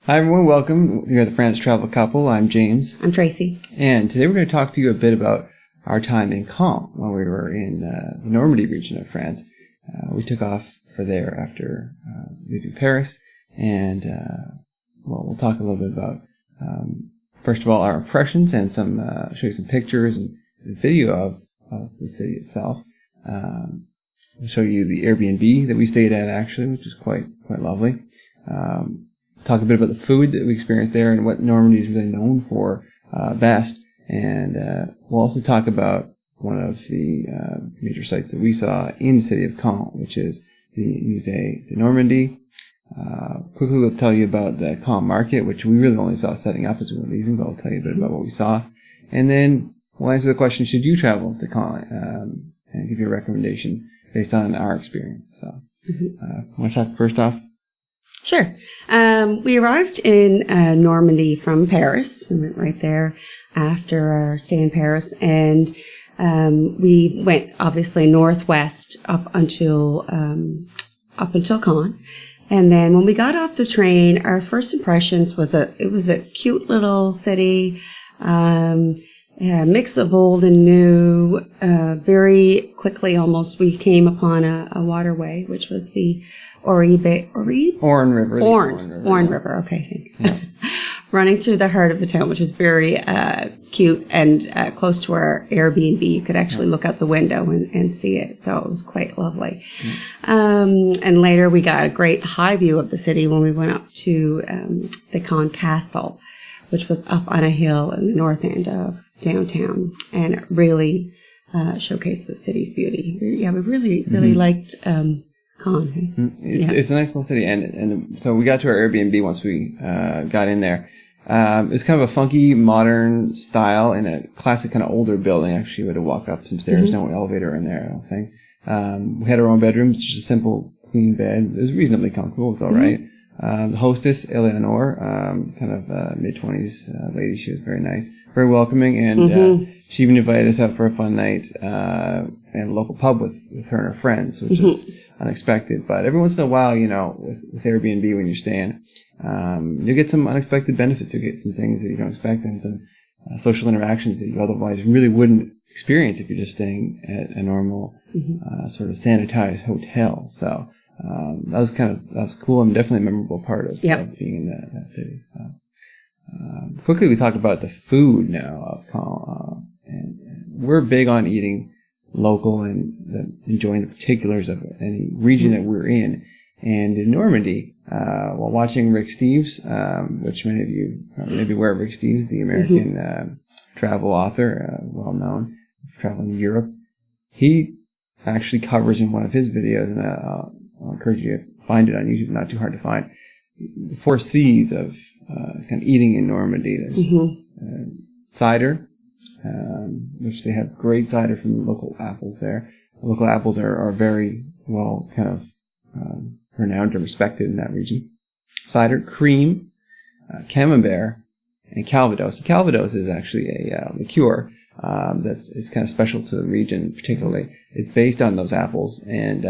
Hi everyone, welcome. You're the France Travel Couple. I'm James. I'm Tracy. And today we're going to talk to you a bit about our time in Caen when we were in the Normandy region of France. We took off for there after leaving Paris, and we'll talk a little bit about, first of all, our impressions and show you some pictures and video of the city itself. We'll show you the Airbnb that we stayed at actually, which is quite lovely. Talk a bit about the food that we experienced there and what Normandy is really known for best. And we'll also talk about one of the major sites that we saw in the city of Caen, which is the Musée Normandie. Quickly we'll tell you about the Caen Market, which we really only saw setting up as we were leaving, but I'll tell you a bit about what we saw. And then we'll answer the question, should you travel to Caen? And give you a recommendation based on our experience. So, want to talk first off? Sure. We arrived in Normandy from Paris. We went right there after our stay in Paris, and we went obviously northwest up until Caen. And then when we got off the train, our first impressions was it was a cute little city, a mix of old and new. Very quickly, almost, we came upon a waterway, which was the Orne River. Orne River. Okay, thanks. Yeah. Running through the heart of the town, which was very cute and close to our Airbnb. You could actually look out the window and see it, so it was quite lovely. And later, we got a great high view of the city when we went up to the Caen Castle, which was up on a hill in the north end of downtown, and it really showcased the city's beauty. Yeah, we really liked Caen. It's a nice little city, and so we got to our Airbnb once we got in there. It was kind of a funky, modern style in a classic kind of older building. Actually, we had to walk up some stairs, no elevator in there, I don't think. We had our own bedrooms, just a simple, clean bed. It was reasonably comfortable. It's all right. The hostess, Eleanor, kind of mid-20s lady, she was very nice, very welcoming, and she even invited us out for a fun night at a local pub with her and her friends, which was unexpected. But every once in a while, with Airbnb, when you're staying, you'll get some unexpected benefits. You'll get some things that you don't expect, and some social interactions that you otherwise really wouldn't experience if you're just staying at a normal sort of sanitized hotel. So that was cool and definitely a memorable part of being in that city. So quickly we talk about the food now of Caen, and we're big on eating local and enjoying the particulars of any region that we're in. And in Normandy, while watching Rick Steves, which many of you may be aware of Rick Steves, the American travel author, well known, traveling in Europe, he actually covers in one of his videos, and I'll encourage you to find it on YouTube, not too hard to find, the 4 C's of kind of eating in Normandy. There's cider, which they have great cider from local apples there. The local apples are very well kind of renowned and respected in that region. Cider, cream, Camembert, and Calvados. Calvados is actually a liqueur it's kind of special to the region particularly. It's based on those apples, and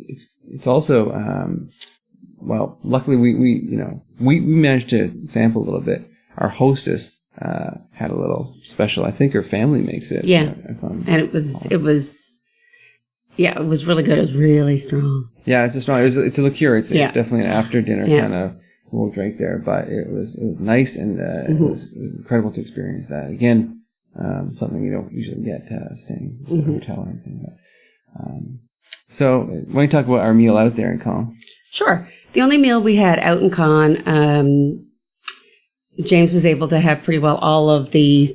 it's also luckily we managed to sample a little bit. Our hostess had a little special. I think her family makes it. Yeah, and it was really good. It was really strong. Yeah, it's a liqueur. It's definitely an after dinner kind of little drink there, but it was nice, and it was incredible to experience that again. Something you don't usually get staying at a hotel or anything. But, so, why don't you talk about our meal out there in Caen? Sure. The only meal we had out in Caen, James was able to have pretty well all of the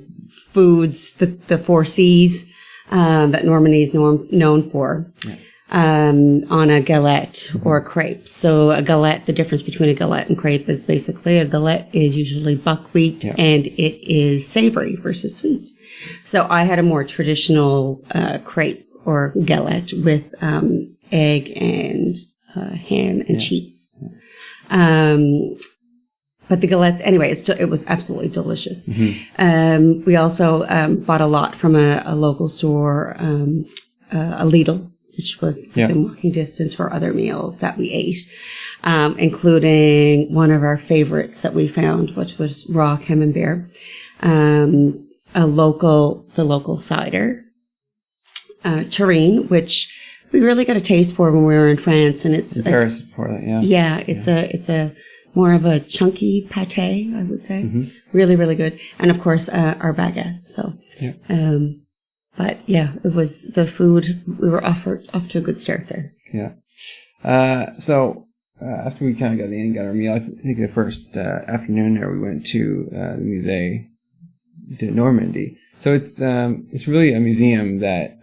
foods, the 4 C's that Normandy is known for. Yeah. On a galette or a crepe. So a galette, the difference between a galette and crepe is basically a galette is usually buckwheat and it is savory versus sweet. So I had a more traditional crepe or galette with egg and ham and cheese. But the galettes, anyway, it was absolutely delicious. We also bought a lot from a local store, a Lidl. which was within walking distance for other meals that we ate, including one of our favorites that we found, which was raw Camembert, the local cider, terrine, which we really got a taste for when we were in France, and it's in Paris before that, it's a more of a chunky pâté, I would say. Mm-hmm. Really, really good, and of course our baguettes. So, but yeah, it was the food. We were off to a good start there. Yeah. So after we kind of got in and got our meal, I think the first afternoon there we went to the Musée Normandie. So it's really a museum that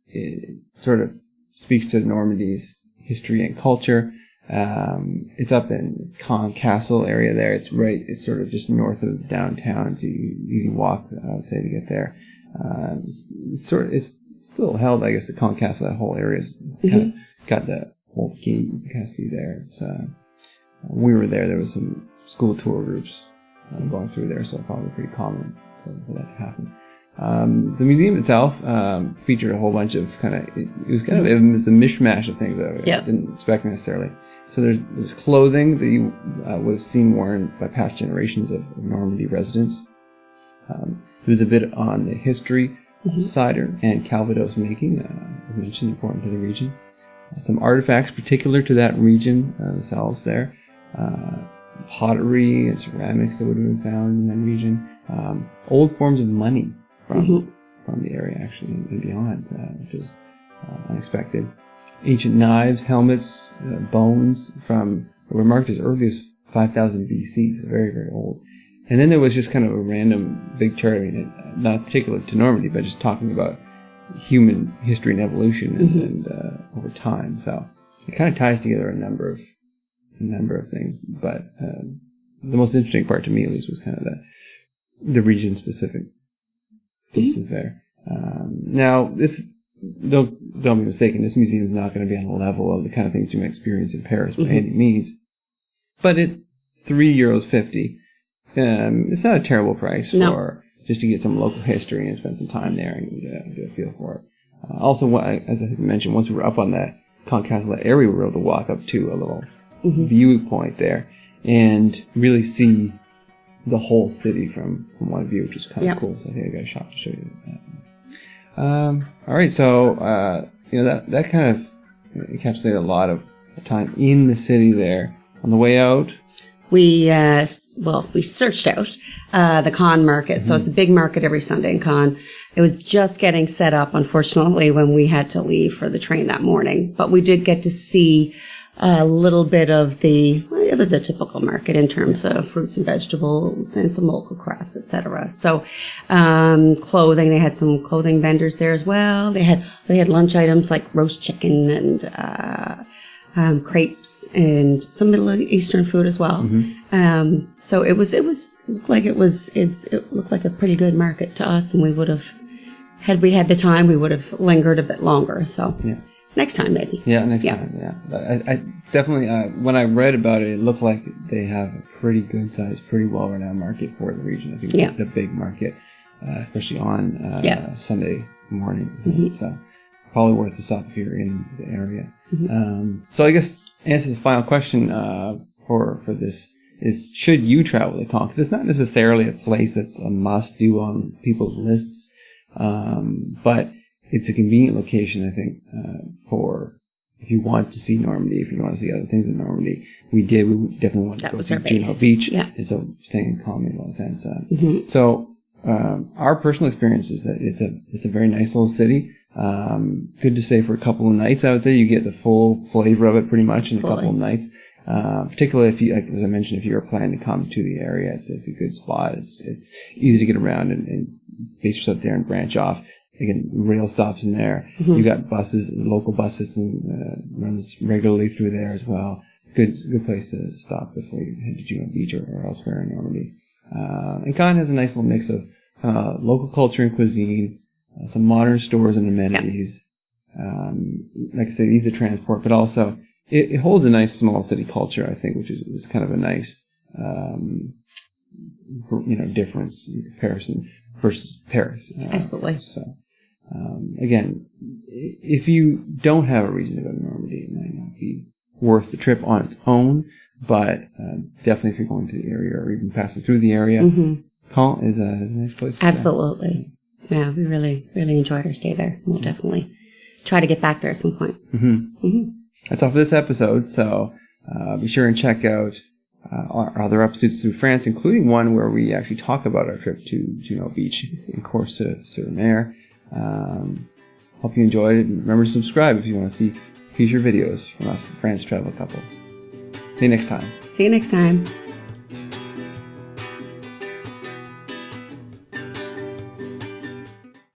it sort of speaks to Normandy's history and culture. It's up in Caen Castle area there. It's sort of just north of downtown. It's an easy walk, I would say, to get there. It's still held, I guess, the Caen Castle. That whole area's kind of got the old gate you can kind of see there. It's when we were there was some school tour groups going through there, so probably pretty common for that to happen. The museum itself featured a whole bunch of it was a mishmash of things that I didn't expect necessarily. So there's clothing that you would have seen worn by past generations of Normandy residents. There's a bit on the history of cider and Calvados making, as mentioned, important to the region. Some artifacts particular to that region themselves there. Pottery and ceramics that would have been found in that region. Old forms of money from the area, actually, and beyond, which is unexpected. Ancient knives, helmets, bones were marked as early as 5000 BC, so very, very old. And then there was just kind of a random big chart, not particular to Normandy, but just talking about human history and evolution and over time. So it kind of ties together a number of things. But the most interesting part to me, at least, was kind of the region-specific pieces there. Now, don't be mistaken, this museum is not going to be on the level of the kind of things you might experience in Paris by any means. But at €3.50, it's not a terrible price for just to get some local history and spend some time there and get a feel for it. Also, as I mentioned, once we were up on that Caen Castle area, we were able to walk up to a little viewpoint there and really see the whole city from one view, which is kind of cool. So I think I got a shot to show you that. All right, so that kind of encapsulated a lot of time in the city there. On the way out, we searched out the Caen Market. So it's a big market every Sunday in Caen. It was just getting set up, unfortunately, when we had to leave for the train that morning. But we did get to see a little bit of it was a typical market in terms of fruits and vegetables and some local crafts, etc. So, clothing, they had some clothing vendors there as well. They had lunch items like roast chicken and crepes and some Middle Eastern food as well. So it looked like a pretty good market to us, and we would have, had we had the time, we would have lingered a bit longer. So next time maybe. Yeah, next time. Yeah, I definitely when I read about it, it looked like they have a pretty good sized, pretty well renowned market for the region. I think it's a big market, especially on Sunday morning. So probably worth a stop if you're in the area. So I guess answer the final question for this is, should you travel to Caen? Because it's not necessarily a place that's a must do on people's lists, but it's a convenient location, I think, for if you want to see Normandy, if you want to see other things in Normandy. We definitely want to go see Juno Beach, and so staying in Caen made a lot of sense. So our personal experience is that it's a very nice little city. Good to stay for a couple of nights. I would say you get the full flavor of it pretty much in a couple of nights. Particularly if you, as I mentioned, if you're planning to come to the area, it's a good spot. It's easy to get around and base yourself there and branch off. Again, rail stops in there. You got buses, local bus system runs regularly through there as well. Good place to stop before you head to Juno Beach or elsewhere in Normandy. And Caen has a nice little mix of local culture and cuisine, some modern stores and amenities. Like I say, easy to transport, but also it holds a nice small city culture, I think, which is kind of a nice difference in comparison versus Paris. Absolutely. So again, if you don't have a reason to go to Normandy, it might not be worth the trip on its own, but definitely if you're going to the area or even passing through the area, Caen is a nice place. Absolutely. Yeah, we really, really enjoyed our stay there. We'll definitely try to get back there at some point. That's all for this episode, so be sure and check out our other episodes through France, including one where we actually talk about our trip to Juno Beach in Corse-sur-Mer. Hope you enjoyed it, and remember to subscribe if you want to see future videos from us, the France travel couple. See you next time. See you next time.